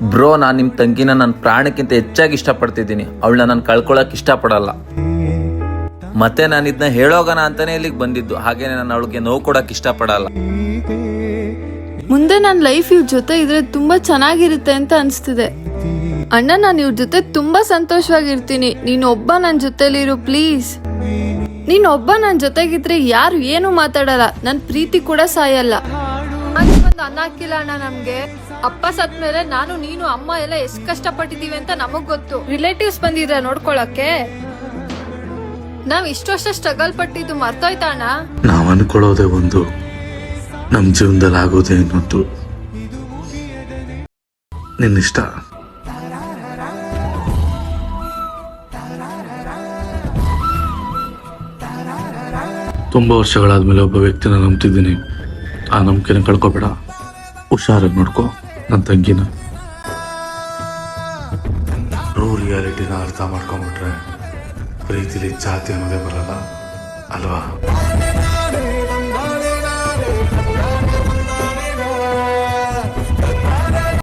Bro, ನಾನು ನಿಮ್ಮ ತಂಗಿನ ನನ್ನ ಪ್ರಾಣಕ್ಕಿಂತ ಹೆಚ್ಚಾಗಿ ಇಷ್ಟಪಡ್ತಿದ್ದೀನಿ. ಅವಳನ್ನ ನಾನು ಕಳ್ಕೊಳಕ್ ಇಷ್ಟಪಡಲ್ಲ. ಮತ್ತೆ ನಾನು ಇದನ್ನ ಹೇಳೋಗಣ ಅಂತಾನೆ ಇಲ್ಲಿಗೆ ಬಂದಿದ್ದು. ಹಾಗೇನೆ ನಾನು ಅವಳಿಗೆ ನೋವು ಕೊಡಕ್ ಇಷ್ಟಪಡಲ್ಲ. ಮುಂದೆ ನನ್ನ ಲೈಫ್ ಇವ್ರ ಜೊತೆ ಇದ್ರೆ ತುಂಬಾ ಚೆನ್ನಾಗಿರುತ್ತೆ ಅಂತ ಅನ್ಸ್ತಿದೆ. ಅಣ್ಣ, ನಾನು ಇವ್ರ ಜೊತೆ ತುಂಬಾ ಸಂತೋಷವಾಗಿರ್ತೀನಿ. ನೀನ್ ಒಬ್ಬ ನನ್ನ ಜೊತೆಲಿರು ಪ್ಲೀಸ್. ನೀನ್ ಒಬ್ಬ ನನ್ನ ಜೊತೆಗಿದ್ರೆ ಯಾರು ಏನು ಮಾತಾಡಲ್ಲ. ನನ್ ಪ್ರೀತಿ ಕೂಡ ಸಾಯಲ್ಲ. ಒಂದು ಅನ್ನ ಹಾಕಿಲ್ಲ ಅಣ್ಣ ನಮ್ಗೆ. ಅಪ್ಪ ಸತ್ಮೇಲೆ ನಾನು ನೀನು ಅಮ್ಮ ಎಲ್ಲ ಎಷ್ಟ್ ಕಷ್ಟಪಟ್ಟಿದೀವಿ ಅಂತ ನಮಗ್ ಗೊತ್ತು. ರಿಲೇಟಿವ್ಸ್ ಬಂದಿದ್ರ ನೋಡ್ಕೊಳಕ್ಕೆ. ನಾವ್ ಇಷ್ಟು ವರ್ಷ ಸ್ಟ್ರಗಲ್ ಪಟ್ಟಿದ್ದು ಮರ್ತೋಯ್ತಾ ಅಣ್ಣ? ನಾವ್ ಅನ್ಕೊಳ್ಳೋದೇ ಒಂದು, ನಮ್ ಜೀವನದಲ್ಲಿ ಆಗೋದೇ ಇನ್ನೊಂದು. ನಿನ್ನಿಷ್ಟ. ತುಂಬಾ ವರ್ಷಗಳಾದ್ಮೇಲೆ ಒಬ್ಬ ವ್ಯಕ್ತಿನ ನಂಬ್ತಿದ್ದೀನಿ. ಆ ನಂಬಿಕೆನ ಕಳ್ಕೊಬೇಡ. ಹುಷಾರಾಗಿ ನೋಡ್ಕೊ ನನ್ನ ತಂಗಿನ. ಟ್ರೂ ರಿಯಾಲಿಟಿನ ಅರ್ಥ ಮಾಡ್ಕೊಂಡ್ಬಿಟ್ರೆ ಪ್ರೀತಿಲಿ ಜಾತಿ ಅನ್ನೋದೇ ಬರಲ್ಲ ಅಲ್ವಾ?